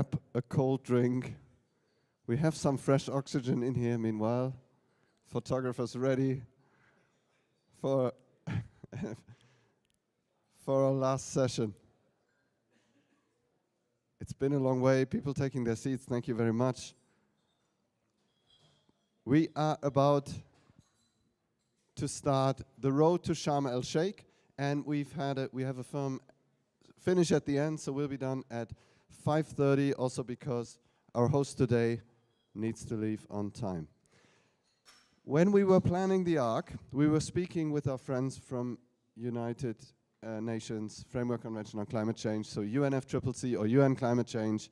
grab a cold drink. We have some fresh oxygen in here meanwhile. Photographers ready for, for our last session. It's been a long way, people taking their seats, thank you very much. We are about to start the road to Sharm el-Sheikh, and we have a firm finish at the end, so we'll be done at 5:30, also because our host today needs to leave on time. When we were planning the ARC, we were speaking with our friends from United Nations Framework Convention on Climate Change, so UNFCCC or UN Climate Change,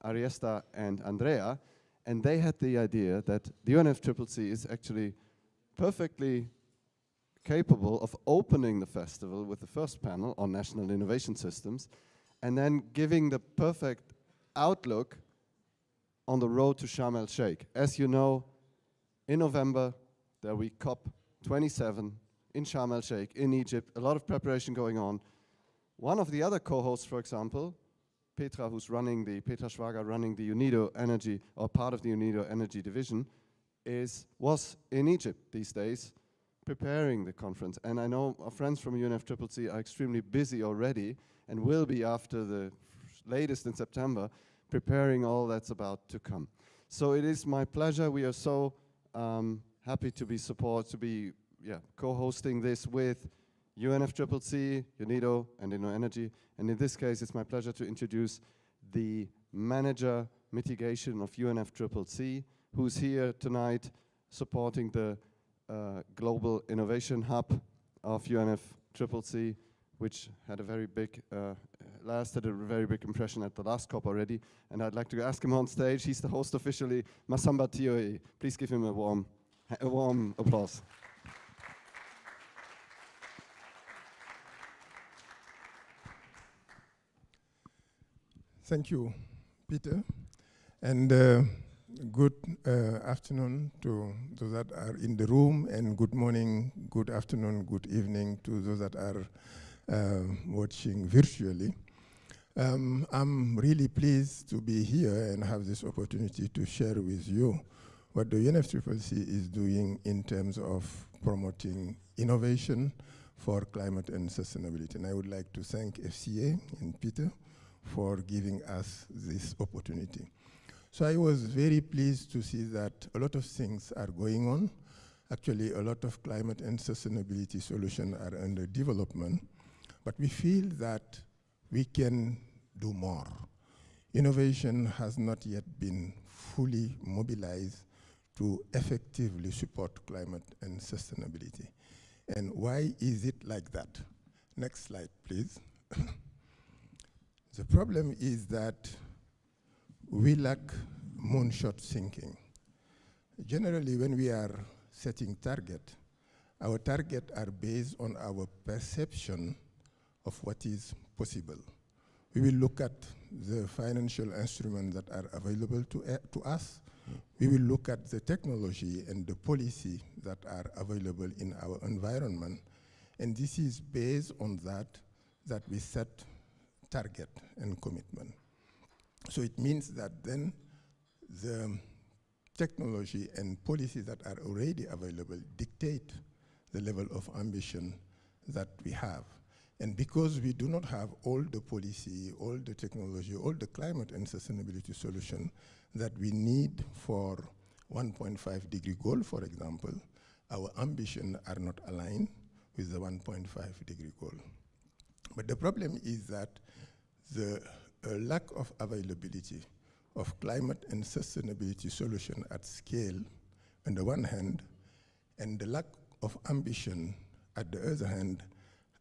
Ariesta and Andrea, and they had the idea that the UNFCCC is actually perfectly capable of opening the festival with the first panel on national innovation systems and then giving the perfect outlook on the road to Sharm el-Sheikh. As you know, in November, there will be COP27 in Sharm el-Sheikh in Egypt, a lot of preparation going on. One of the other co-hosts, for example, Petra Schwager running the UNIDO Energy, or part of the UNIDO Energy Division, was in Egypt these days, preparing the conference. And I know our friends from UNFCCC are extremely busy already, and will be after the latest in September, preparing all that's about to come. So it is my pleasure. We are so happy to be co-hosting this with UNFCCC, UNIDO, and InnoEnergy. And in this case, it's my pleasure to introduce the manager mitigation of UNFCCC, who's here tonight supporting the Global Innovation Hub of UNFCCC, which had a very big, lasted a very big impression at the last COP already. And I'd like to ask him on stage. He's the host officially, Massamba Thioye. Please give him a warm applause. Thank you, Peter, and good afternoon to those that are in the room, and good morning, good afternoon, good evening to those that are watching virtually. I'm really pleased to be here and have this opportunity to share with you what the UNFCCC is doing in terms of promoting innovation for climate and sustainability. And I would like to thank FCA and Peter for giving us this opportunity. So I was very pleased to see that a lot of things are going on. Actually, a lot of climate and sustainability solutions are under development, but we feel that we can do more. Innovation has not yet been fully mobilized to effectively support climate and sustainability. And why is it like that? Next slide, please. The problem is that we lack moonshot thinking. Generally, when we are setting targets, our targets are based on our perception of what is possible. We will look at the financial instruments that are available to us. We will look at the technology and the policy that are available in our environment. And this is based on that we set target and commitment. So it means that then the technology and policies that are already available dictate the level of ambition that we have. And because we do not have all the policy, all the technology, all the climate and sustainability solution that we need for 1.5 degree goal, for example, our ambitions are not aligned with the 1.5 degree goal. But the problem is that the lack of availability of climate and sustainability solution at scale on the one hand, and the lack of ambition at the other hand,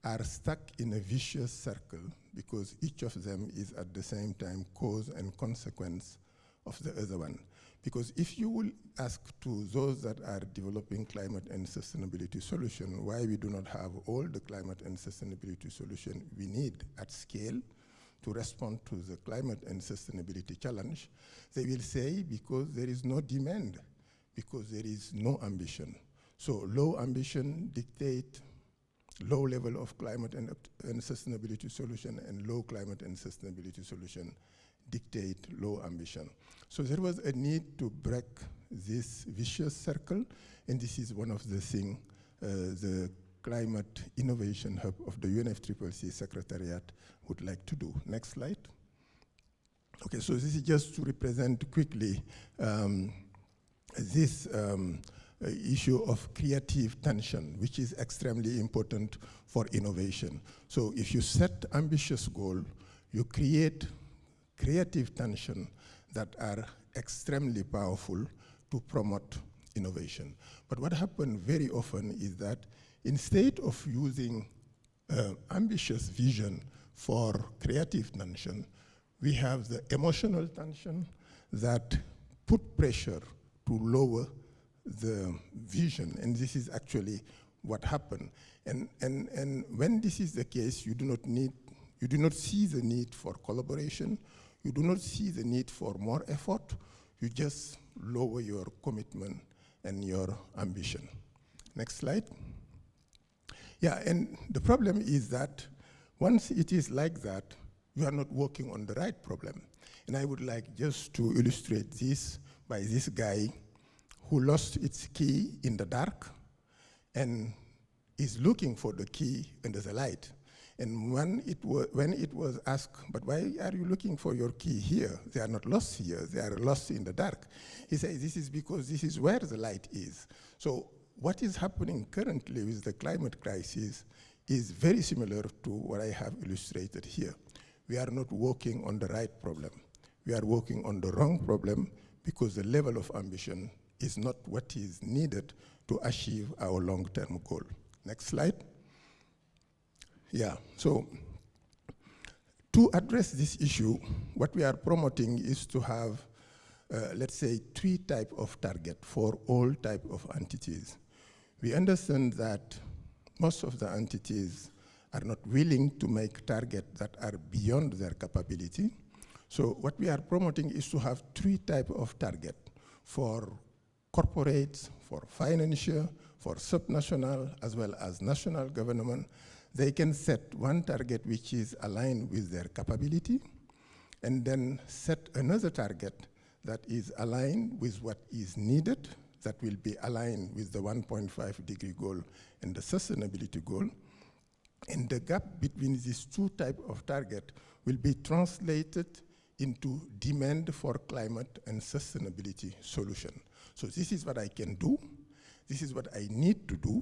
are stuck in a vicious circle because each of them is at the same time cause and consequence of the other one. Because if you will ask to those that are developing climate and sustainability solution why we do not have all the climate and sustainability solution we need at scale to respond to the climate and sustainability challenge, they will say because there is no demand, because there is no ambition. So low ambition dictate low level of climate and sustainability solution, and low climate and sustainability solution dictate low ambition. So there was a need to break this vicious circle, and this is one of the things the Climate Innovation Hub of the UNFCCC Secretariat would like to do. Next slide. Okay, so this is just to represent quickly this issue of creative tension, which is extremely important for innovation. So if you set ambitious goals, you create creative tension that are extremely powerful to promote innovation. But what happens very often is that instead of using ambitious vision for creative tension, we have the emotional tension that put pressure to lower the vision, and this is actually what happened. And when this is the case, you do not see the need for collaboration, you do not see the need for more effort, you just lower your commitment and your ambition. Next slide. Yeah, and the problem is that once it is like that, you are not working on the right problem. And I would like just to illustrate this by this guy who lost its key in the dark and is looking for the key under the light. And when it was asked, but why are you looking for your key here? They are not lost here, they are lost in the dark. He says, this is because this is where the light is. So what is happening currently with the climate crisis is very similar to what I have illustrated here. We are not working on the right problem. We are working on the wrong problem because the level of ambition is not what is needed to achieve our long-term goal. Next slide. Yeah, so to address this issue, what we are promoting is to have, let's say, 3 types of target for all types of entities. We understand that most of the entities are not willing to make targets that are beyond their capability. So what we are promoting is to have 3 types of target for corporates, for financial, for subnational, as well as national government. They can set one target which is aligned with their capability, and then set another target that is aligned with what is needed, that will be aligned with the 1.5-degree goal and the sustainability goal. And the gap between these 2 types of target will be translated into demand for climate and sustainability solution. So this is what I can do. This is what I need to do.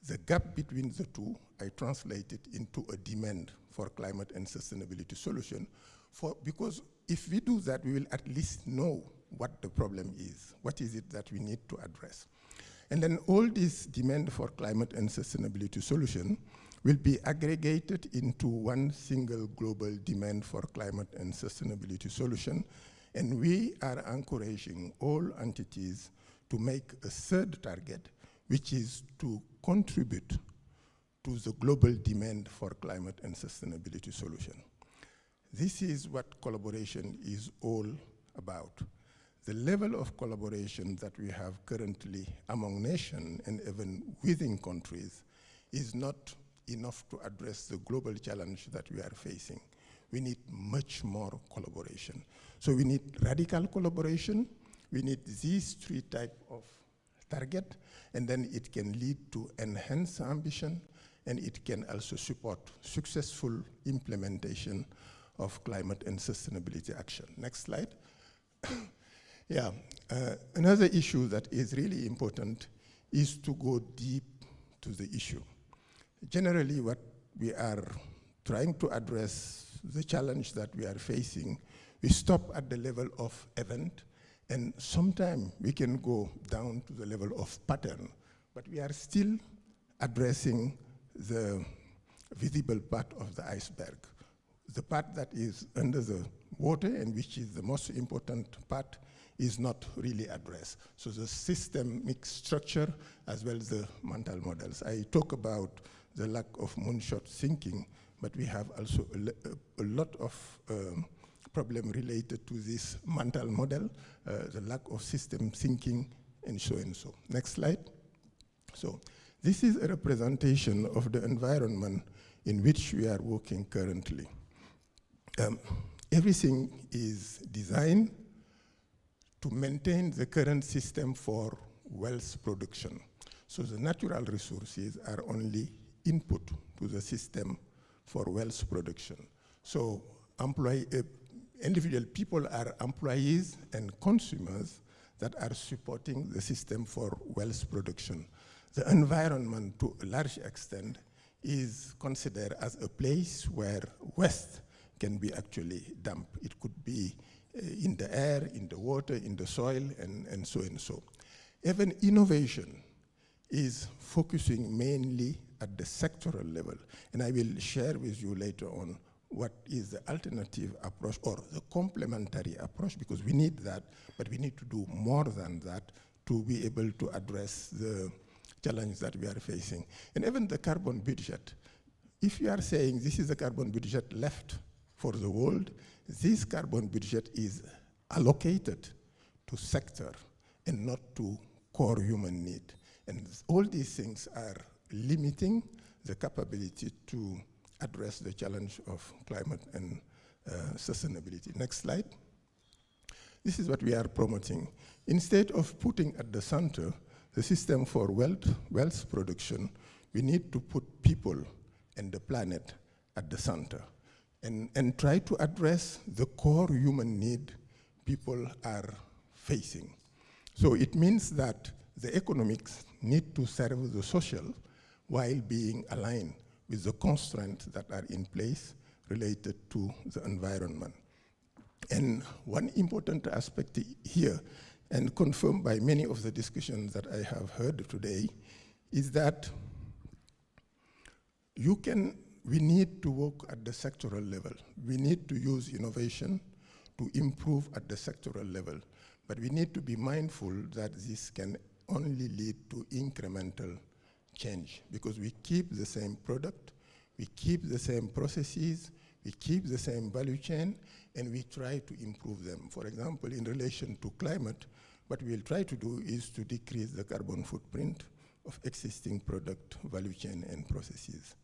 The gap between the 2, I translate it into a demand for climate and sustainability solution. Because if we do that, we will at least know what the problem is. What is it that we need to address? And then all this demand for climate and sustainability solution will be aggregated into one single global demand for climate and sustainability solution. And we are encouraging all entities to make a 3rd target, which is to contribute to the global demand for climate and sustainability solution. This is what collaboration is all about. The level of collaboration that we have currently among nations and even within countries is not enough to address the global challenge that we are facing. We need much more collaboration. So we need radical collaboration. We need these 3 types of target, and then it can lead to enhanced ambition, and it can also support successful implementation of climate and sustainability action. Next slide. Yeah, another issue that is really important is to go deep to the issue. Generally, what we are trying to address, the challenge that we are facing, we stop at the level of event, and sometimes we can go down to the level of pattern, but we are still addressing the visible part of the iceberg. The part that is under the water, and which is the most important part, is not really addressed. So the systemic structure as well as the mental models. I talk about the lack of moonshot thinking, but we have also a lot of problem related to this mental model, the lack of system thinking, and so and so. Next slide. So this is a representation of the environment in which we are working currently. everything is designed to maintain the current system for wealth production. So the natural resources are only input to the system for wealth production. So individual people are employees and consumers that are supporting the system for wealth production. The environment, to a large extent, is considered as a place where waste can be actually dumped. It could be in the air, in the water, in the soil, and so and so. Even innovation is focusing mainly at the sectoral level. And I will share with you later on what is the alternative approach or the complementary approach, because we need that, but we need to do more than that to be able to address the challenge that we are facing. And even the carbon budget, if you are saying this is the carbon budget left for the world, this carbon budget is allocated to sector and not to core human need. And all these things are limiting the capability to address the challenge of climate and sustainability. Next slide. This is what we are promoting. Instead of putting at the center the system for wealth production, we need to put people and the planet at the center and try to address the core human need people are facing. So it means that the economics need to serve the social while being aligned with the constraints that are in place related to the environment. And one important aspect here, and confirmed by many of the discussions that I have heard today, is that we need to work at the sectoral level. We need to use innovation to improve at the sectoral level. But we need to be mindful that this can only lead to incremental change, because we keep the same product, we keep the same processes, we keep the same value chain, and we try to improve them. For example, in relation to climate, what we'll try to do is to decrease the carbon footprint of existing product, value chain, and processes.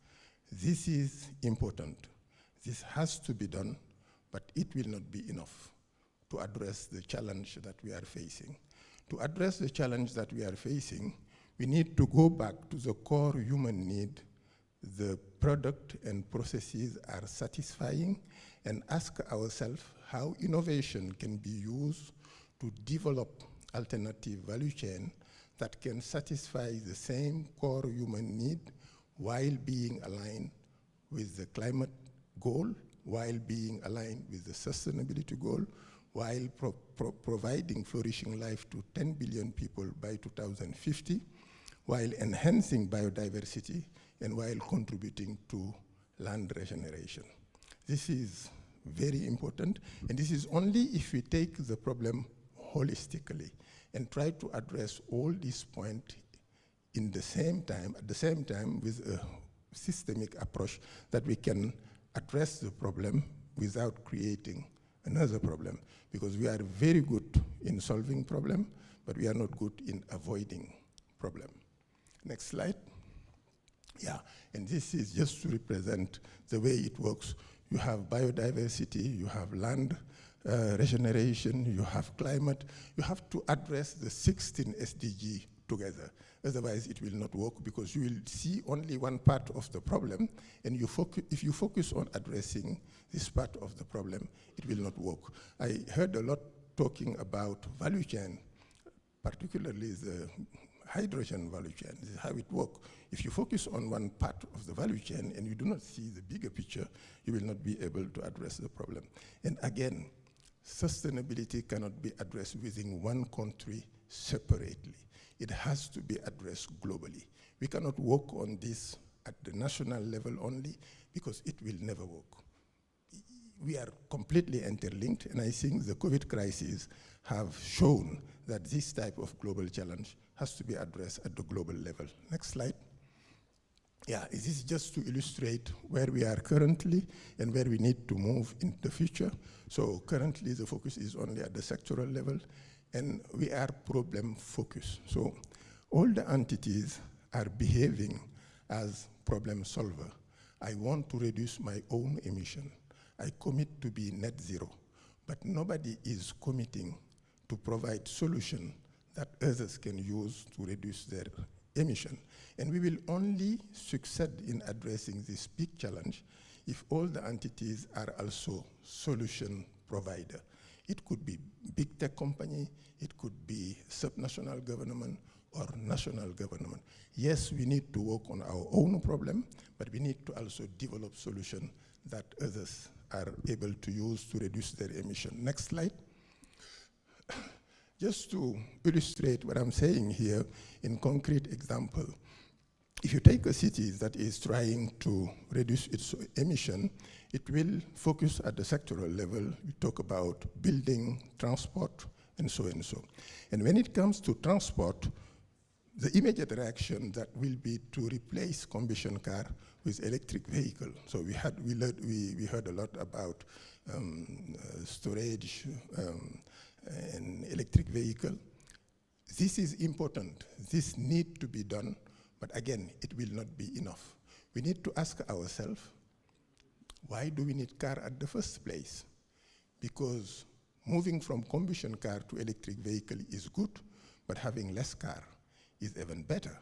This is important. This has to be done, but it will not be enough to address the challenge that we are facing. To address the challenge that we are facing, we need to go back to the core human need. The product and processes are satisfying, and ask ourselves how innovation can be used to develop alternative value chain that can satisfy the same core human need while being aligned with the climate goal, while being aligned with the sustainability goal, while providing flourishing life to 10 billion people by 2050, while enhancing biodiversity, and while contributing to land regeneration. This is very important, and this is only if we take the problem holistically and try to address all these points at the same time with a systemic approach, that we can address the problem without creating another problem. Because we are very good in solving problem, but we are not good in avoiding problem. Next slide. Yeah, and this is just to represent the way it works. You have biodiversity, you have land regeneration, you have climate. You have to address the 16 SDG together. Otherwise, it will not work, because you will see only one part of the problem, and if you focus on addressing this part of the problem, it will not work. I heard a lot talking about value chain, particularly the hydrogen value chain. This is how it works. If you focus on one part of the value chain and you do not see the bigger picture, you will not be able to address the problem. And again, sustainability cannot be addressed within one country separately. It has to be addressed globally. We cannot work on this at the national level only, because it will never work. We are completely interlinked, and I think the COVID crisis have shown that this type of global challenge has to be addressed at the global level. Next slide. Yeah, this is just to illustrate where we are currently and where we need to move in the future. So currently the focus is only at the sectoral level, and we are problem focused. So all the entities are behaving as problem solver. I want to reduce my own emission. I commit to be net zero, but nobody is committing to provide solution that others can use to reduce their emission. And we will only succeed in addressing this big challenge if all the entities are also solution provider. It could be big tech company, it could be subnational government or national government. Yes, we need to work on our own problem, but we need to also develop solutions that others are able to use to reduce their emission. Next slide. Just to illustrate what I'm saying here in concrete example, if you take a city that is trying to reduce its emission, it will focus at the sectoral level. We talk about building, transport, and so and so. And when it comes to transport, the immediate reaction that will be to replace combustion car with electric vehicle. So we heard a lot about storage and electric vehicle. This is important. This needs to be done, but again, it will not be enough. We need to ask ourselves, why do we need car at the first place? Because moving from combustion car to electric vehicle is good, but having less car is even better.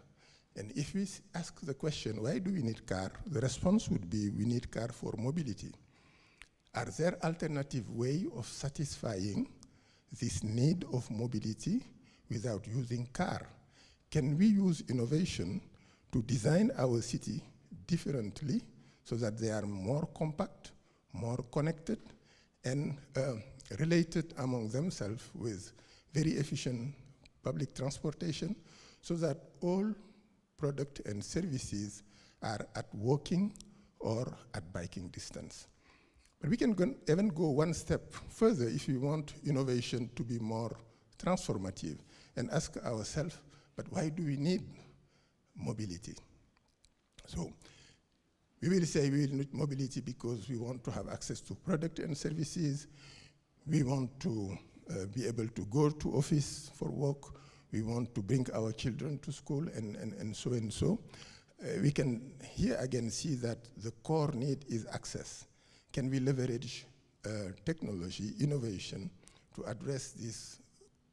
And if we ask the question, why do we need car? The response would be, we need car for mobility. Are there alternative ways of satisfying this need of mobility without using car? Can we use innovation to design our city differently so that they are more compact, more connected, and related among themselves with very efficient public transportation, so that all products and services are at walking or at biking distance. But we can even go one step further if we want innovation to be more transformative and ask ourselves, but why do we need mobility? So we will say we need mobility because we want to have access to products and services. We want to be able to go to office for work. We want to bring our children to school and so and so. We can here again see that the core need is access. Can we leverage technology, innovation, to address this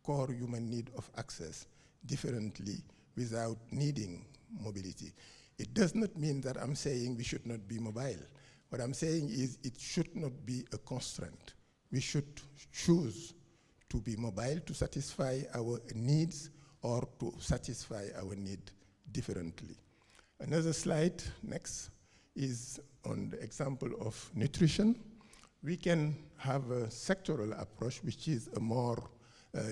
core human need of access differently without needing mobility? It does not mean that I'm saying we should not be mobile. What I'm saying is it should not be a constraint. We should choose to be mobile to satisfy our needs or to satisfy our need differently. Another slide, next, is on the example of nutrition. We can have a sectoral approach, which is a more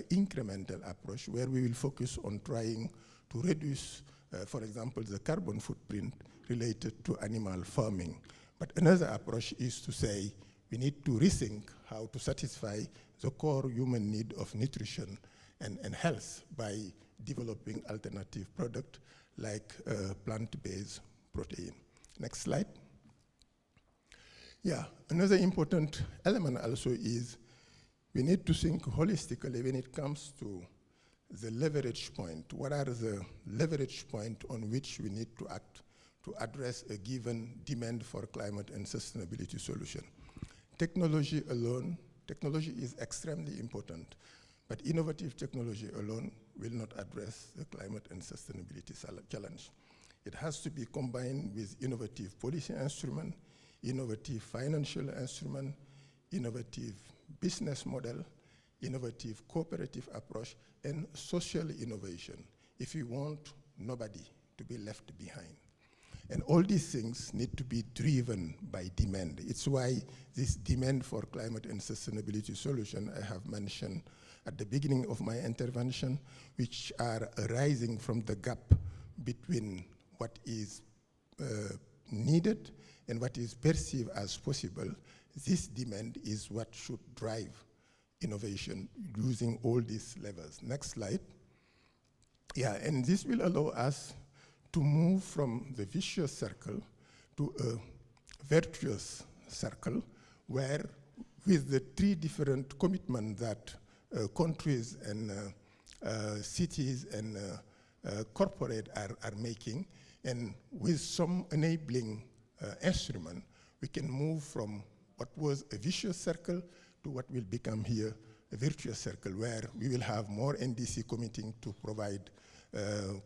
incremental approach, where we will focus on trying to reduce, for example, the carbon footprint related to animal farming. But another approach is to say we need to rethink how to satisfy the core human need of nutrition and health by developing alternative products like plant-based protein. Next slide. Yeah, another important element also is we need to think holistically when it comes to the leverage point. What are the leverage points on which we need to act to address a given demand for climate and sustainability solution? Technology alone, technology is extremely important, but innovative technology alone will not address the climate and sustainability challenge. It has to be combined with innovative policy instrument, innovative financial instrument, innovative business model, innovative cooperative approach, and social innovation if we want nobody to be left behind. And all these things need to be driven by demand. It's why this demand for climate and sustainability solution I have mentioned at the beginning of my intervention, which are arising from the gap between what is needed and what is perceived as possible. This demand is what should drive innovation using all these levels. Next slide. Yeah, and this will allow us to move from the vicious circle to a virtuous circle where with the three different commitments that countries and cities and corporate are making, and with some enabling instrument, we can move from what was a vicious circle to what will become here a virtuous circle, where we will have more NDC committing to provide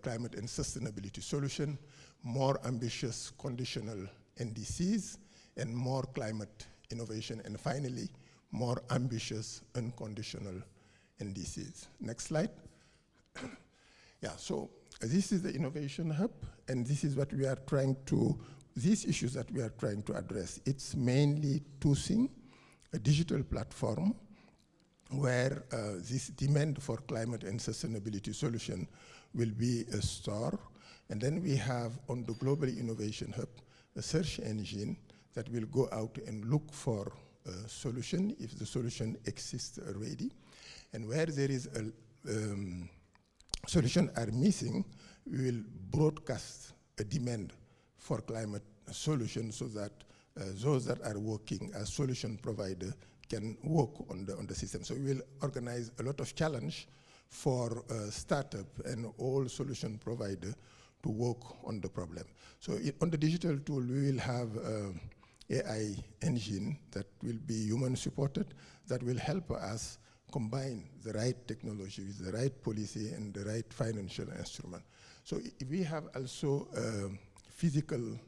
climate and sustainability solution, more ambitious conditional NDCs, and more climate innovation, and finally, more ambitious unconditional NDCs. Next slide. Yeah, so this is the innovation hub, and this is what we are trying to, these issues that we are trying to address. It's mainly two things: a digital platform where this demand for climate and sustainability solution will be a store. And then we have on the Global Innovation Hub a search engine that will go out and look for a solution if the solution exists already. And where there is a solution are missing, we will broadcast a demand for climate solution so that those that are working as solution provider can work on the system. So we will organize a lot of challenge for startup and all solution provider to work on the problem. So on the digital tool, we will have AI engine that will be human supported, that will help us combine the right technology with the right policy and the right financial instrument. So we have also a physical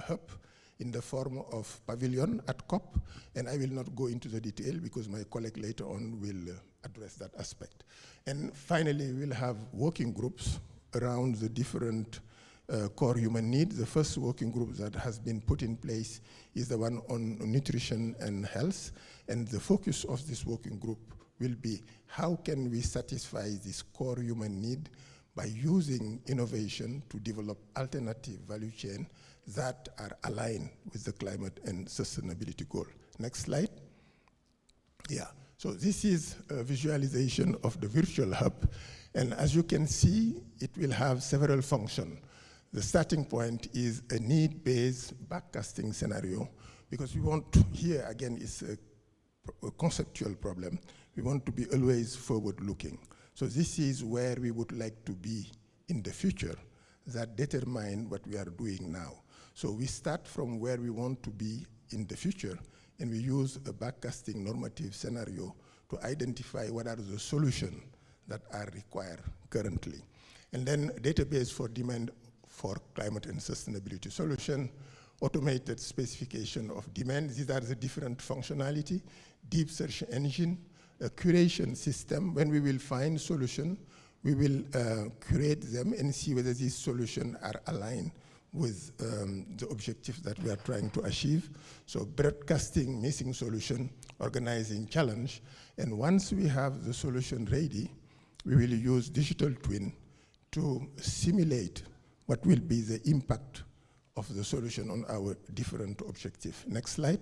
hub in the form of pavilion at COP, and I will not go into the detail because my colleague later on will address that aspect. And finally, we'll have working groups around the different core human needs. The first working group that has been put in place is the one on nutrition and health, and the focus of this working group will be how can we satisfy this core human need by using innovation to develop alternative value chain that are aligned with the climate and sustainability goal. Next slide. Yeah, so this is a visualization of the virtual hub. And as you can see, it will have several functions. The starting point is a need-based backcasting scenario, because we want to, here again is a conceptual problem. We want to be always forward-looking. So this is where we would like to be in the future that determine what we are doing now. So we start from where we want to be in the future, and we use a backcasting normative scenario to identify what are the solutions that are required currently. And then database for demand for climate and sustainability solution, automated specification of demand. These are the different functionality, deep search engine, a curation system. When we will find solution, we will curate them and see whether these solutions are aligned with the objectives that we are trying to achieve. So broadcasting missing solution, organizing challenge, and once we have the solution ready, we will use digital twin to simulate what will be the impact of the solution on our different objectives. Next slide.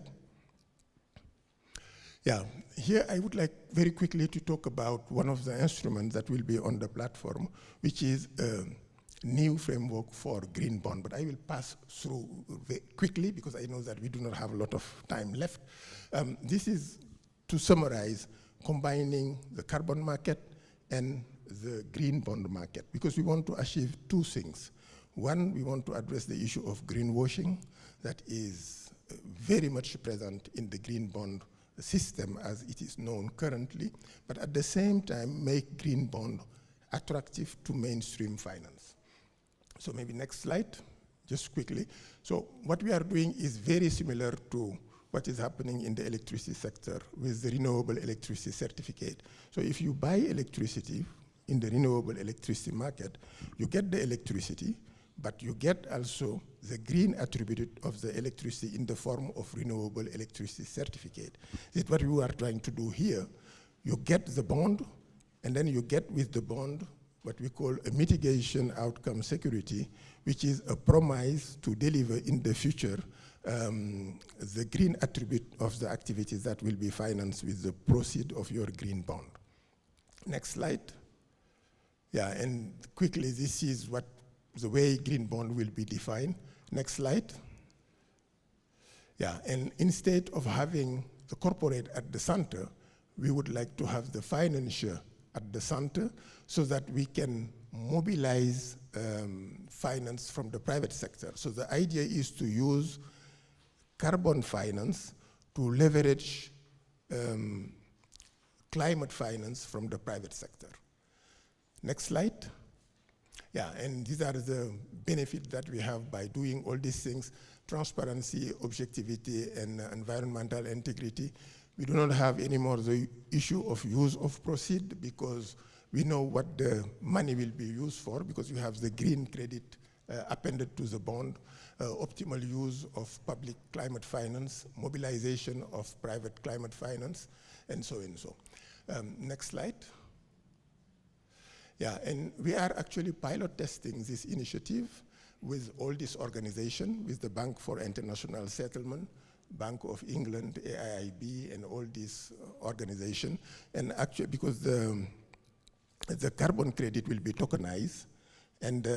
Yeah, here I would like very quickly to talk about one of the instruments that will be on the platform, which is a new framework for green bond. But I will pass through very quickly because I know that we do not have a lot of time left. This is to summarize combining the carbon market and the green bond market, because we want to achieve two things. One, we want to address the issue of greenwashing that is very much present in the green bond system as it is known currently, but at the same time make green bond attractive to mainstream finance. So maybe next slide, just quickly. So what we are doing is very similar to what is happening in the electricity sector with the renewable electricity certificate. So if you buy electricity in the renewable electricity market, you get the electricity, but you get also the green attribute of the electricity in the form of renewable electricity certificate. That's what we are trying to do here. You get the bond, and then you get with the bond what we call a mitigation outcome security, which is a promise to deliver in the future the green attribute of the activities that will be financed with the proceeds of your green bond. Next slide. Yeah, and quickly, this is what the way green bond will be defined. Next slide. Yeah, and instead of having the corporate at the center, we would like to have the financier at the center so that we can mobilize finance from the private sector. So the idea is to use carbon finance to leverage climate finance from the private sector. Next slide. Yeah, and these are the benefits that we have by doing all these things: transparency, objectivity, and environmental integrity. We do not have anymore the issue of use of proceed, because we know what the money will be used for, because you have the green credit appended to the bond, optimal use of public climate finance, mobilization of private climate finance, and so and so. Next slide. Yeah, and we are actually pilot testing this initiative with all these organizations, with the Bank for International Settlement, Bank of England, AIIB, and all these organizations. And actually, because the carbon credit will be tokenized, and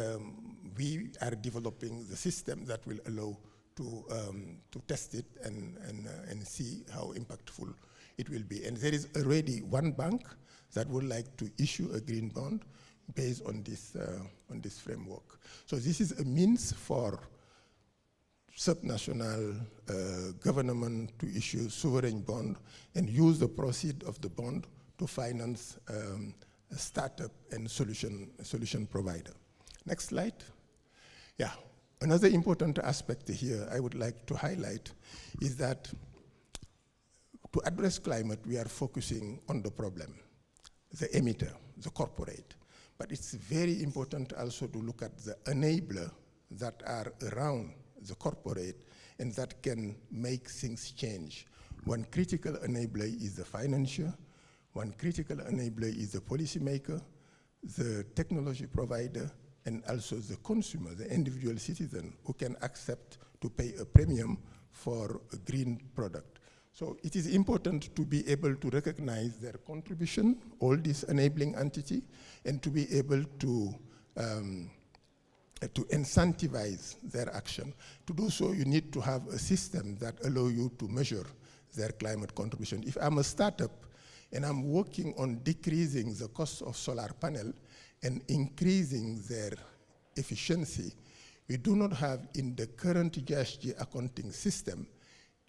we are developing the system that will allow to test it and see how impactful it will be. And there is already one bank that would like to issue a green bond based on this framework. So this is a means for subnational government to issue sovereign bond and use the proceeds of the bond to finance a startup and solution provider. Next slide. Yeah, another important aspect here I would like to highlight is that to address climate, we are focusing on the problem, the emitter, the corporate. But it's very important also to look at the enabler that are around the corporate and that can make things change. One critical enabler is the financier, one critical enabler is the policymaker, the technology provider, and also the consumer, the individual citizen who can accept to pay a premium for a green product. So it is important to be able to recognize their contribution, all these enabling entity, and to be able to incentivize their action. To do so, you need to have a system that allow you to measure their climate contribution. If I'm a startup and I'm working on decreasing the cost of solar panel and increasing their efficiency, we do not have in the current GHG accounting system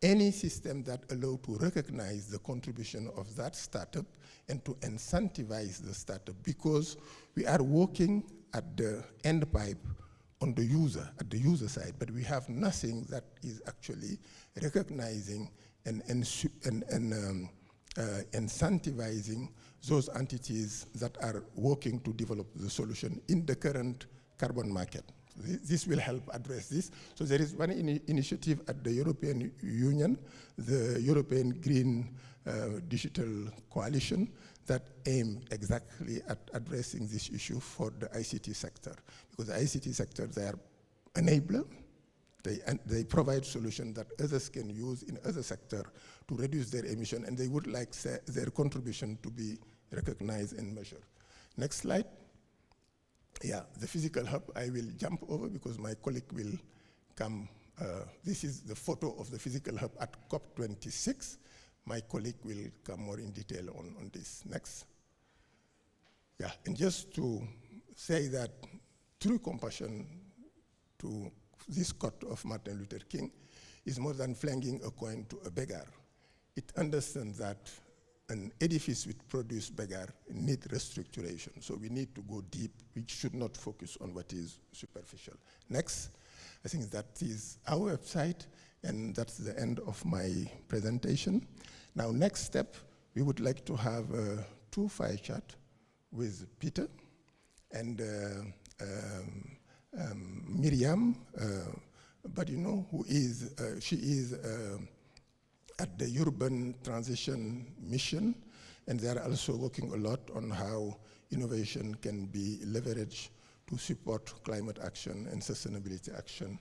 any system that allows to recognize the contribution of that startup and to incentivize the startup, because we are working at the end pipe on the user, at the user side, but we have nothing that is actually recognizing and incentivizing those entities that are working to develop the solution in the current carbon market. This will help address this. So there is one initiative at the European Union, the European Green Digital Coalition, that aim exactly at addressing this issue for the ICT sector. Because the ICT sector, they are enabler, they provide solutions that others can use in other sectors to reduce their emission, and they would like their contribution to be recognized and measured. Next slide. Yeah, the physical hub, I will jump over because my colleague will come. This is the photo of the physical hub at COP26. My colleague will come more in detail on this. Next. Yeah, and just to say that true compassion to this quote of Martin Luther King is more than flinging a coin to a beggar. It understands that an edifice which produces beggar needs restructuration. So we need to go deep. We should not focus on what is superficial. Next, I think that is our website, and that's the end of my presentation. Now, next step, we would like to have a 2-file chat with Peter and Miriam, but you know, who is, she is at the Urban Transition Mission, and they are also working a lot on how innovation can be leveraged to support climate action and sustainability action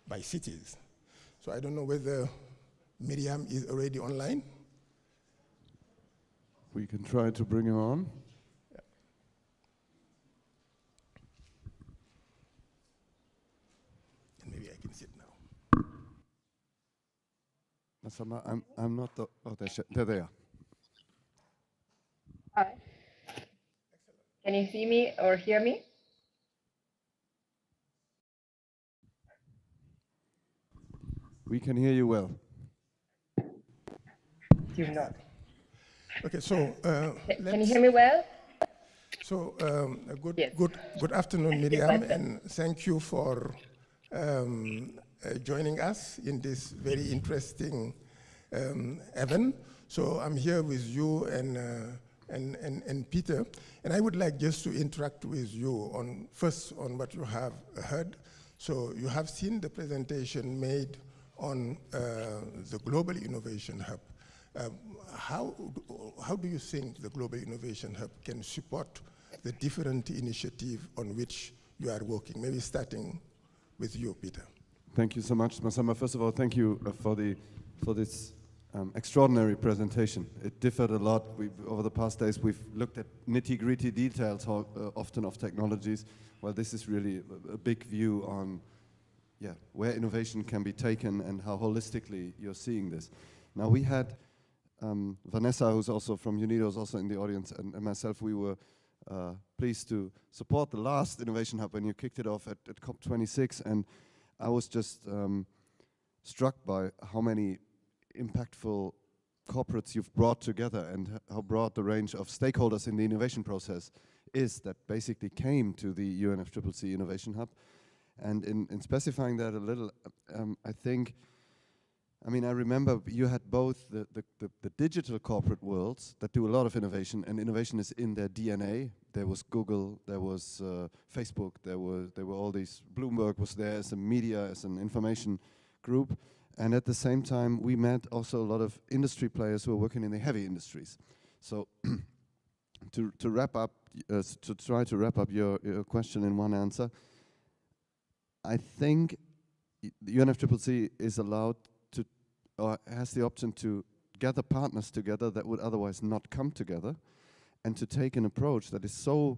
by cities. So I don't know whether Miriam is already online. We can try to bring him on. Yeah. And maybe I can sit now. Massamba, I'm not the, oh, there they are. Hi. Can you see me or hear me? We can hear you well. assume not. Okay, so Can you hear me well? So Yes. good afternoon, Miriam, and thank you for joining us in this very interesting event. So I'm here with you and Peter, and I would like just to interact with you on what you have heard. So you have seen the presentation made on the Global Innovation Hub. How do you think the Global Innovation Hub can support the different initiatives on which you are working? Maybe starting with you, Peter. Thank you so much, Massamba. First of all, thank you for this extraordinary presentation. It differed a lot. Over the past days, we've looked at nitty-gritty details, often of technologies. Well, this is really a big view on where innovation can be taken and how holistically you're seeing this. Now, we had Vanessa, who's also from UNIDO, is also in the audience, and myself, we were pleased to support the last Innovation Hub when you kicked it off at COP26, and I was just struck by how many impactful corporates you've brought together and how broad the range of stakeholders in the innovation process is that basically came to the UNFCCC Innovation Hub. And in specifying that a little, I remember you had both the digital corporate worlds that do a lot of innovation, and innovation is in their DNA. There was Google, there was Facebook, there were all these, Bloomberg was there as a media, as an information group. And at the same time, we met also a lot of industry players who are working in the heavy industries. So to wrap up, to try to wrap up your question in one answer, I think the UNFCCC is allowed to, or has the option to gather partners together that would otherwise not come together, and to take an approach that is so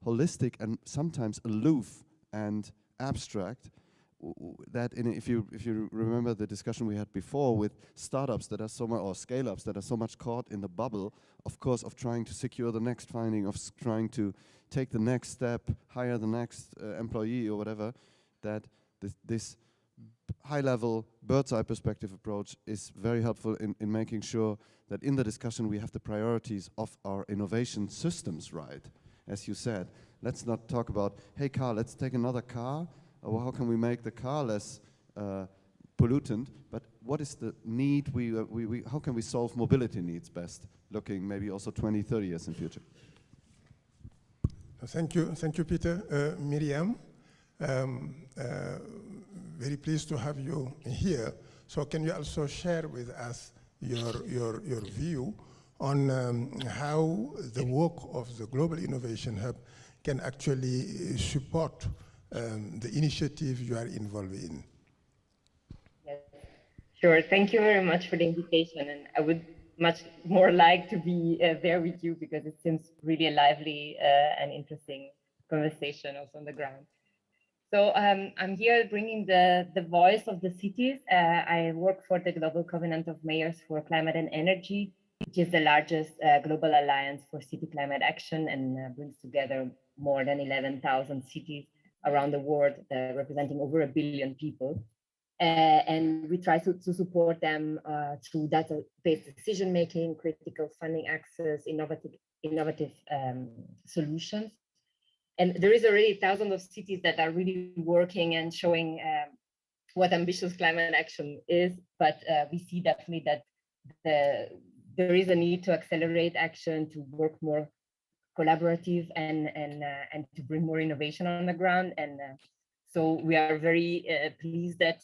holistic and sometimes aloof and abstract that if you remember the discussion we had before with startups that are so much, or scale-ups that are so much caught in the bubble, of course, of trying to secure the next finding, of trying to take the next step, hire the next employee or whatever, that this high-level bird's-eye perspective approach is very helpful in making sure that in the discussion we have the priorities of our innovation systems right. As you said, let's not talk about, hey car, let's take another car, or how can we make the car less pollutant, but what is the need, how can we solve mobility needs best, looking maybe also 20, 30 years in the future. Thank you, Peter. Miriam, very pleased to have you here. So can you also share with us your view on how the work of the Global Innovation Hub can actually support the initiative you are involved in? Yes, sure. Thank you very much for the invitation. And I would much more like to be there with you because it seems really a lively and interesting conversation also on the ground. So I'm here bringing the voice of the cities. I work for the Global Covenant of Mayors for Climate and Energy, which is the largest global alliance for city climate action and brings together more than 11,000 cities around the world, representing over 1 billion people. And we try to support them through data-based decision-making, critical funding access, innovative solutions. And there is already thousands of cities that are really working and showing what ambitious climate action is, but we see definitely that there is a need to accelerate action, to work more collaborative and to bring more innovation on the ground. And so we are very pleased that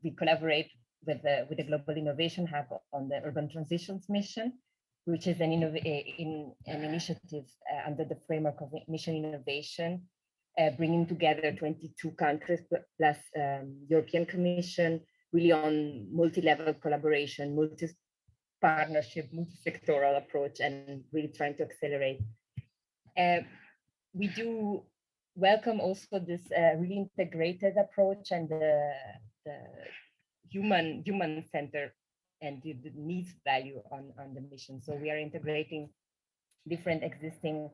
we collaborate with the Global Innovation Hub on the Urban Transitions Mission, which is an initiative under the framework of Mission Innovation, bringing together 22 countries plus European Commission, really on multi-level collaboration, multi-partnership, multi-sectoral approach, and really trying to accelerate. We do welcome also this really integrated approach and the human-centered and the needs value on the mission. So we are integrating different existing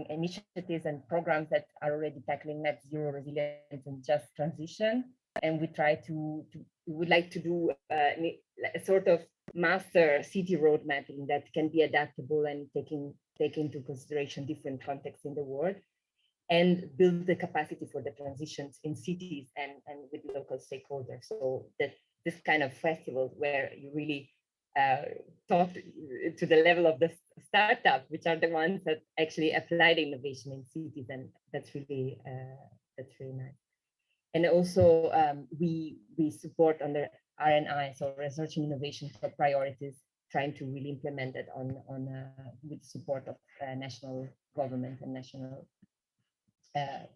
initiatives and programs that are already tackling net zero resilience and just transition, and we try to we would like to do a sort of master city road mapping that can be adaptable and take into consideration different contexts in the world, and build the capacity for the transitions in cities and with local stakeholders. So that this kind of festival where you really talk to the level of the startup, which are the ones that actually apply the innovation in cities, and that's really nice. And also we support under R&I, so research and innovation for priorities, trying to really implement it on with support of national government and national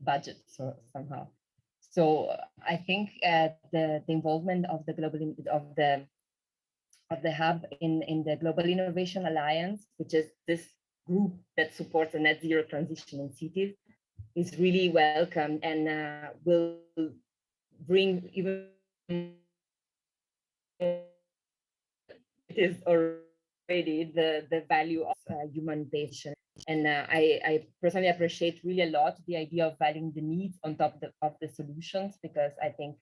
budget, so somehow. So I think the involvement of the of the hub in the Global Innovation Alliance, which is this group that supports a net zero transition in cities, is really welcome, and will bring even it is already the value of human patient. And I personally appreciate really a lot the idea of valuing the needs on top of the solutions, because I think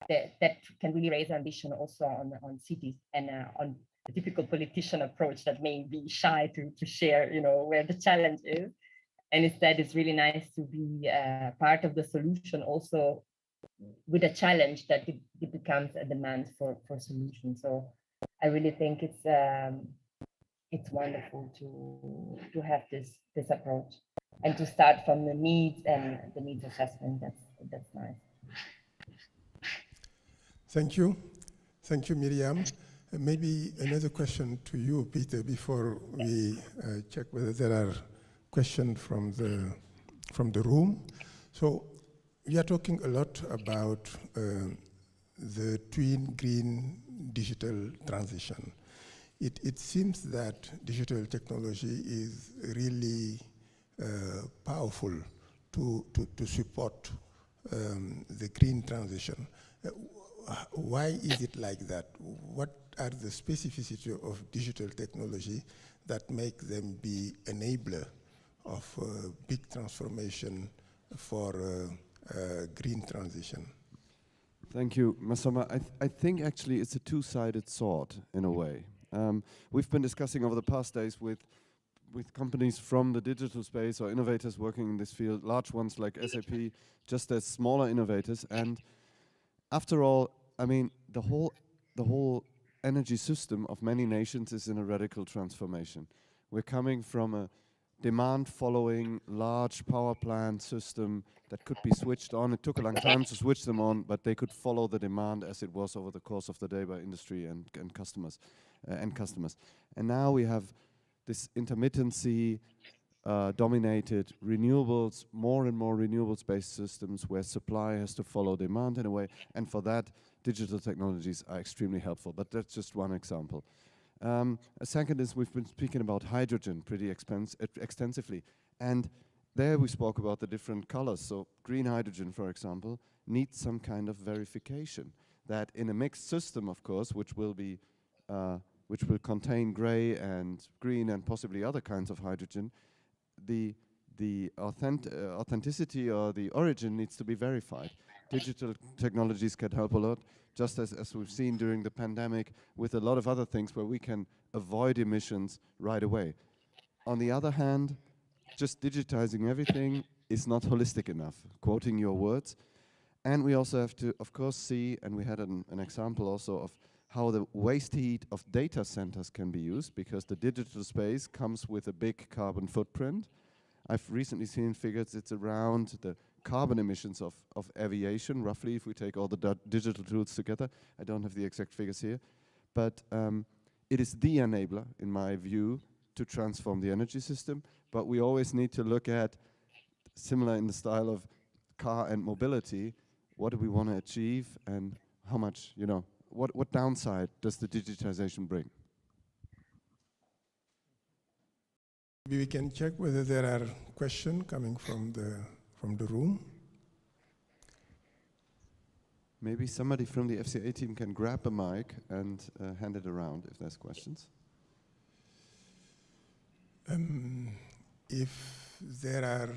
that can really raise ambition also on cities, and on the typical politician approach that may be shy to share, where the challenge is. And instead, it's really nice to be part of the solution also with a challenge that it becomes a demand for solutions. So I really think it's wonderful to have this approach, and to start from the needs and the needs assessment. That's nice. Thank you. Thank you, Miriam. Maybe another question to you, Peter, before we check whether there are questions from the room. So we are talking a lot about the twin green digital transition. It seems that digital technology is really powerful to support the green transition. Why is it like that? What are the specificities of digital technology that make them be enabler of big transformation for green transition? Thank you, Massamba. I think actually it's a two-sided sword in a way. We've been discussing over the past days with companies from the digital space or innovators working in this field, large ones like SAP, just as smaller innovators. And after all, I mean, the whole energy system of many nations is in a radical transformation. We're coming from a demand-following large power plant system that could be switched on. It took a long time to switch them on, but they could follow the demand as it was over the course of the day by industry and customers, And now we have this intermittency dominated renewables, more and more renewables-based systems where supply has to follow demand in a way, and for that, digital technologies are extremely helpful, but that's just one example. A second is we've been speaking about hydrogen pretty extensively, and there we spoke about the different colors. So green hydrogen, for example, needs some kind of verification that in a mixed system, of course, which will contain gray and green and possibly other kinds of hydrogen, the authenticity or the origin needs to be verified. Digital technologies can help a lot, just as we've seen during the pandemic with a lot of other things where we can avoid emissions right away. On the other hand, just digitizing everything is not holistic enough, quoting your words. And we also have to, of course, see, and we had an example also of how the waste heat of data centers can be used, because the digital space comes with a big carbon footprint. I've recently seen figures, it's around the carbon emissions of aviation, roughly, if we take all the digital tools together. I don't have the exact figures here. But it is the enabler, in my view, to transform the energy system. But we always need to look at, similar in the style of car and mobility, what do we want to achieve and how much, what downside does the digitization bring? Maybe we can check whether there are questions coming from the room. Maybe somebody from the FCA team can grab a mic and hand it around if there's questions. If there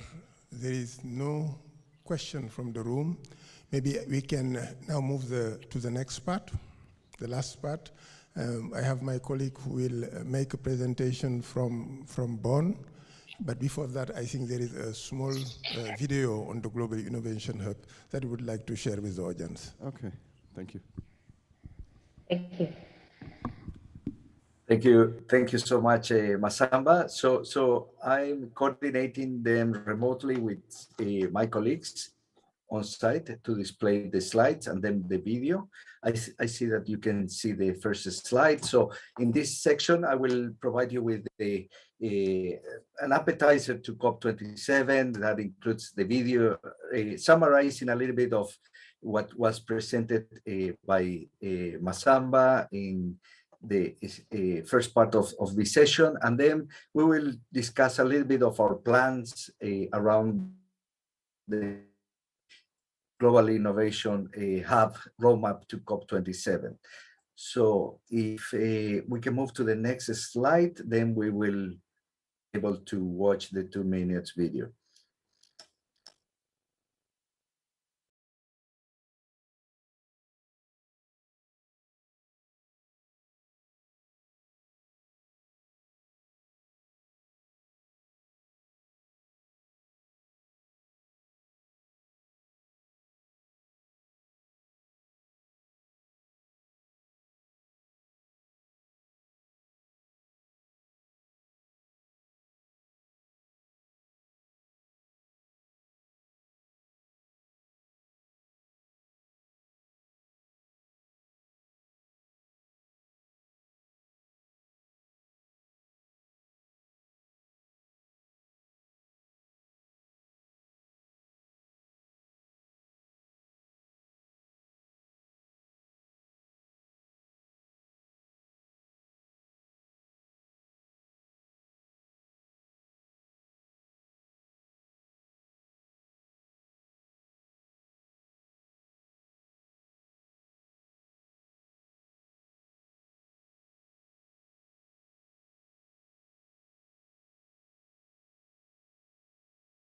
is no question from the room. Maybe we can now move to the next part, the last part. I have my colleague who will make a presentation from Bonn. But before that, I think there is a small video on the Global Innovation Hub that we would like to share with the audience. Okay, thank you. Thank you. Thank you so much, Massamba. So I'm coordinating them remotely with my colleagues on site to display the slides and then the video. I see that you can see the first slide. So in this section, I will provide you with an appetizer to COP27 that includes the video, summarizing a little bit of what was presented by Massamba in the first part of this session. And then we will discuss a little bit of our plans around the Global Innovation Hub roadmap to COP27. So if we can move to the next slide, then we will be able to watch the 2 minutes video.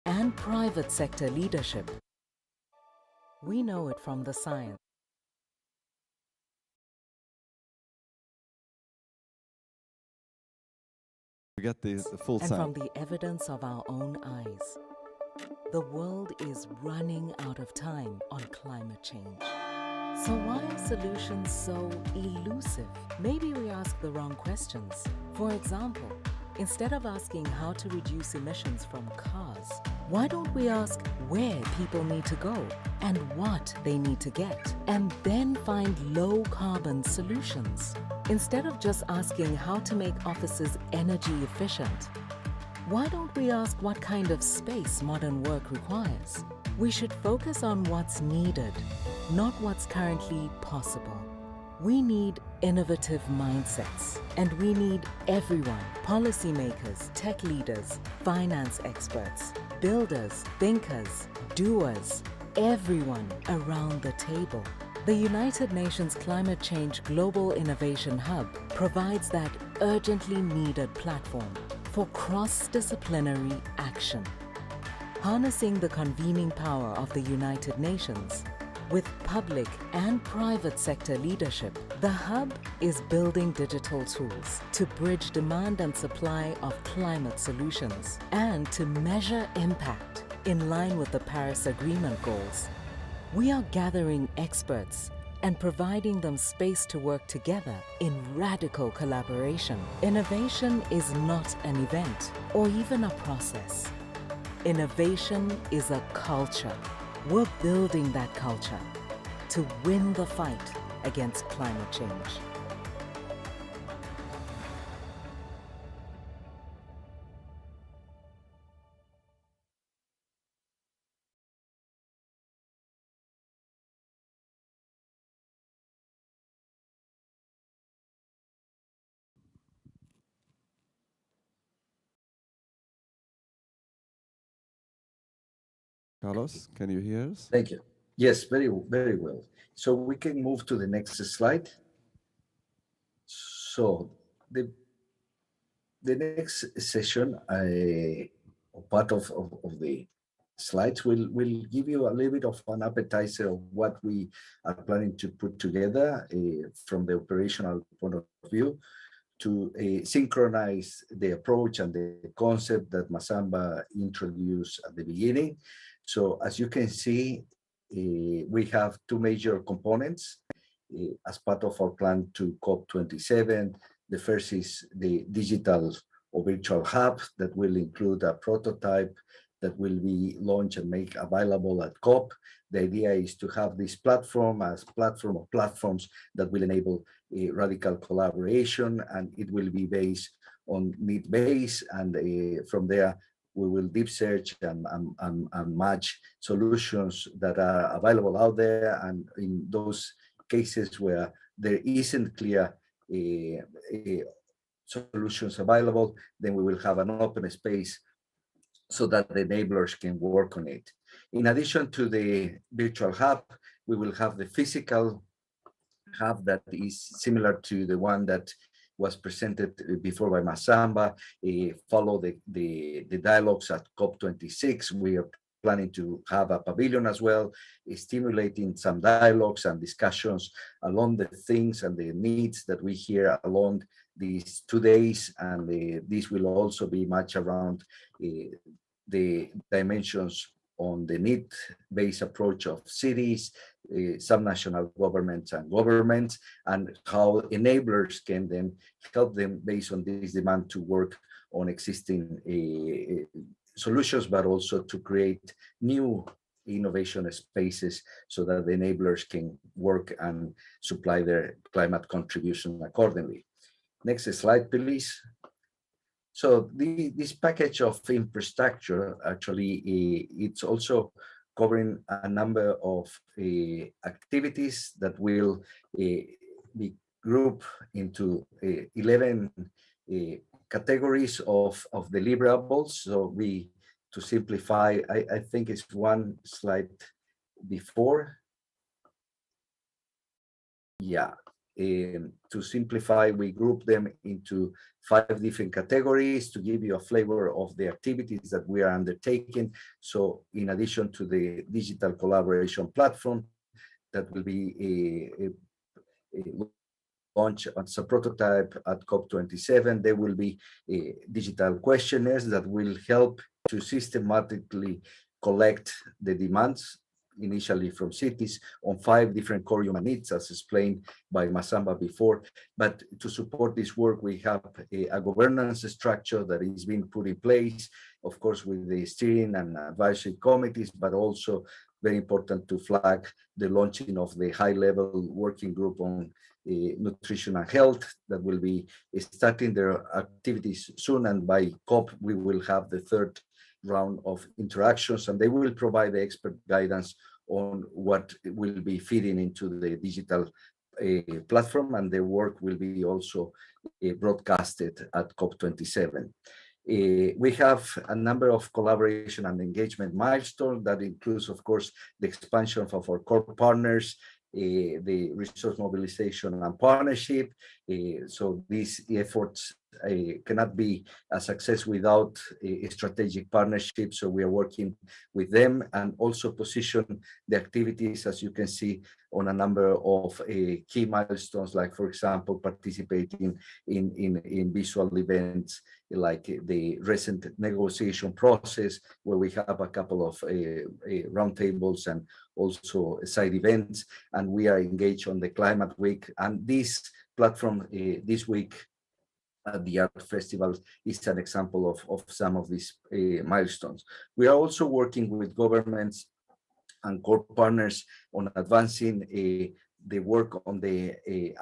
And private sector leadership. We know it from the science. We get the full And sound. from the evidence of our own eyes. The world is running out of time on climate change. So why are solutions so elusive? Maybe we ask the wrong questions. For example, instead of asking how to reduce emissions from cars, why don't we ask where people need to go and what they need to get, and then find low-carbon solutions? Instead of just asking how to make offices energy efficient, why don't we ask what kind of space modern work requires? We should focus on what's needed, not what's currently possible. We need innovative mindsets, and we need everyone, policymakers, tech leaders, finance experts, builders, thinkers, doers, everyone around the table. The United Nations Climate Change Global Innovation Hub provides that urgently needed platform for cross-disciplinary action. Harnessing the convening power of the United Nations, with public and private sector leadership, the Hub is building digital tools to bridge demand and supply of climate solutions and to measure impact in line with the Paris Agreement goals. We are gathering experts and providing them space to work together in radical collaboration. Innovation is not an event or even a process. Innovation is a culture. We're building that culture to win the fight against climate change. Carlos, can you hear us? Thank you. Yes, very, very well. So we can move to the next slide. So the next session, part of the slides will give you a little bit of an appetizer of what we are planning to put together from the operational point of view to synchronize the approach and the concept that Massamba introduced at the beginning. So as you can see, we have two major components as part of our plan to COP27. The first is the digital or virtual hub that will include a prototype that will be launched and made available at COP. The idea is to have this platform as platform of platforms that will enable a radical collaboration, and it will be based on need base, and from there we will deep search and match solutions that are available out there, and in those cases where there isn't clear solutions available, then we will have an open space so that the enablers can work on it. In addition to the virtual hub, we will have the physical hub that is similar to the one that was presented before by Massamba, follow the dialogues at COP26. We are planning to have a pavilion as well, stimulating some dialogues and discussions along the things and the needs that we hear along these 2 days. And this will also be much around the dimensions on the need-based approach of cities, subnational governments and governments, and how enablers can then help them based on this demand to work on existing solutions, but also to create new innovation spaces so that the enablers can work and supply their climate contribution accordingly. Next slide, please. So this package of infrastructure, actually, it's also covering a number of activities that will be grouped into 11 categories of deliverables. So to simplify, I think it's one slide before. Yeah. To simplify, we group them into 5 different categories to give you a flavor of the activities that we are undertaking. So in addition to the digital collaboration platform that will be launched as a prototype at COP27, there will be digital questionnaires that will help to systematically collect the demands initially from cities on 5 different core human needs, as explained by Massamba before. But to support this work, we have a governance structure that is being put in place, of course, with the steering and advisory committees, but also very important to flag the launching of the high-level working group on nutrition and health that will be starting their activities soon. And by COP, we will have the 3rd round of interactions, and they will provide the expert guidance on what will be feeding into the digital platform, and their work will be also broadcasted at COP27. We have a number of collaboration and engagement milestones that includes, of course, the expansion of our core partners, the resource mobilization and partnership. So these efforts cannot be a success without a strategic partnership. So we are working with them and also position the activities, as you can see, on a number of key milestones, like, for example, participating in visual events like the recent negotiation process, where we have a couple of roundtables and also side events, and we are engaged on the Climate Week. And this platform this week at the art festival is an example of some of these milestones. We are also working with governments and core partners on advancing the work on the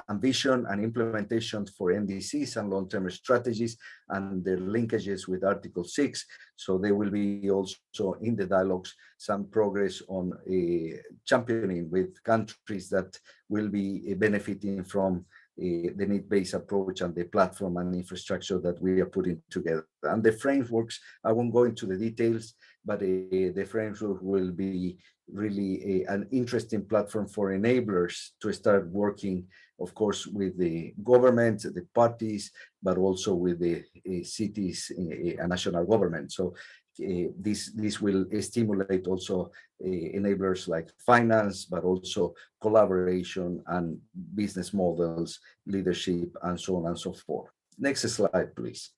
ambition and implementation for NDCs and long-term strategies and their linkages with Article 6. So there will be also in the dialogues some progress on championing with countries that will be benefiting from the need-based approach and the platform and infrastructure that we are putting together. And the frameworks, I won't go into the details, but the framework will be really an interesting platform for enablers to start working, of course, with the government, the parties, but also with the cities and national government. So this will stimulate also enablers like finance, but also collaboration and business models, leadership, and so on and so forth. Next slide, please.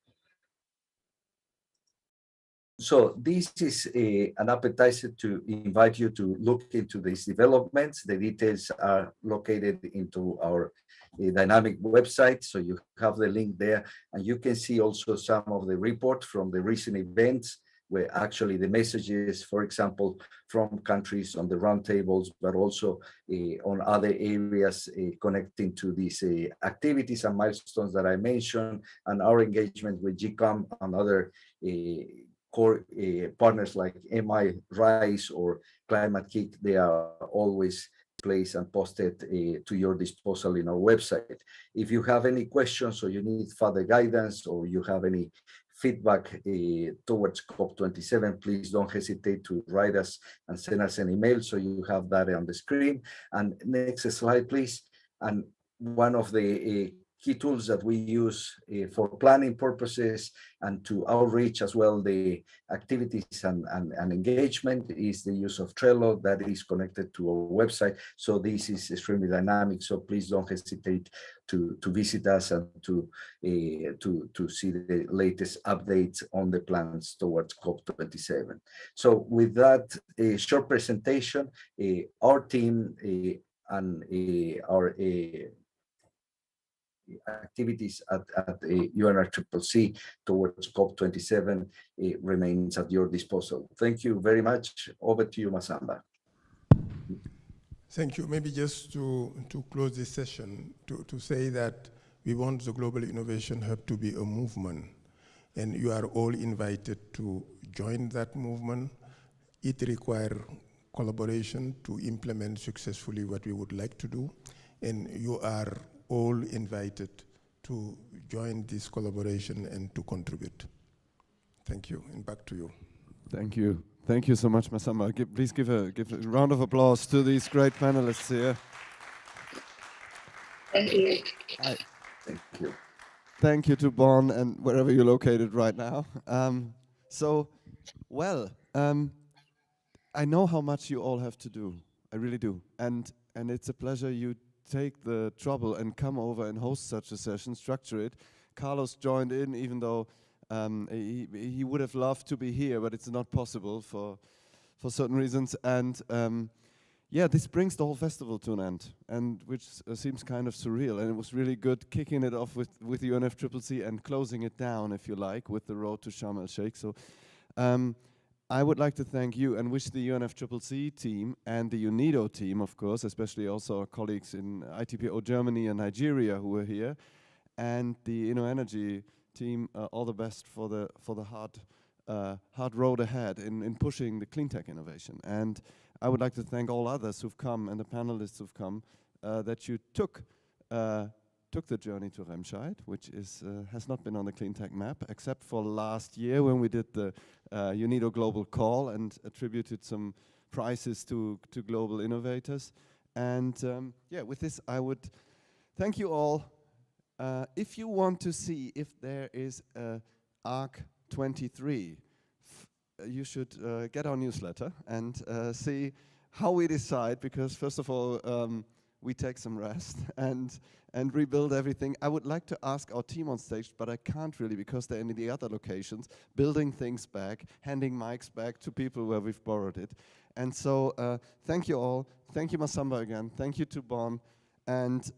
So this is an appetizer to invite you to look into these developments. The details are located into our dynamic website, so you have the link there, and you can see also some of the report from the recent events, where actually the messages, for example, from countries on the roundtables, but also on other areas connecting to these activities and milestones that I mentioned, and our engagement with GCOM and other core partners like MI Rise or Climate Kick. They are always placed and posted to your disposal in our website. If you have any questions or you need further guidance or you have any feedback towards COP27, please don't hesitate to write us and send us an email, so you have that on the screen. And next slide, please. And one of the key tools that we use for planning purposes and to outreach as well the activities and engagement is the use of Trello that is connected to our website. So this is extremely dynamic, so please don't hesitate to visit us and to see the latest updates on the plans towards COP27. So with that short presentation, our team and our activities at UNFCCC towards COP27 remains at your disposal. Thank you very much. Over to you, Massamba. Thank you. Maybe just to close this session, to say that we want the Global Innovation Hub to be a movement, and you are all invited to join that movement. It requires collaboration to implement successfully what we would like to do, and you are all invited to join this collaboration and to contribute. Thank you, and back to you. Thank you. Thank you so much, Massamba. Please give a round of applause to these great panelists here. Thank you. Thank you. Thank you to Bonn and wherever you're located right now. I know how much you all have to do. I really do. And it's a pleasure you take the trouble and come over and host such a session, structure it. Carlos joined in, even though he would have loved to be here, but it's not possible for certain reasons. And yeah, this brings the whole festival to an end, and which seems kind of surreal. And it was really good kicking it off with UNFCCC and closing it down, if you like, with the road to Sharm el-Sheikh. So I would like to thank you and wish the UNFCCC team and the UNIDO team, of course, especially also our colleagues in ITPO Germany and Nigeria who are here, and the InnoEnergy team, all the best for the hard road ahead in pushing the clean tech innovation. And I would like to thank all others who've come and the panelists who've come, that you took the journey to Remscheid, which has not been on the clean tech map, except for last year when we did the UNIDO Global Call and attributed some prizes to global innovators. And yeah, with this, I would thank you all. If you want to see if there is a ARC 23, you should get our newsletter and see how we decide, because first of all, we take some rest and rebuild everything. I would like to ask our team on stage, but I can't really because they're in the other locations, building things back, handing mics back to people where we've borrowed it. And so thank you all. Thank you, Massamba, again. Thank you to Bonn. And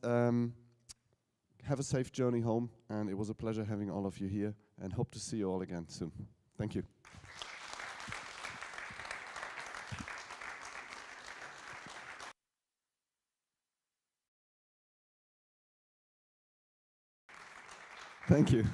have a safe journey home. And it was a pleasure having all of you here, and hope to see you all again soon. Thank you. Thank you.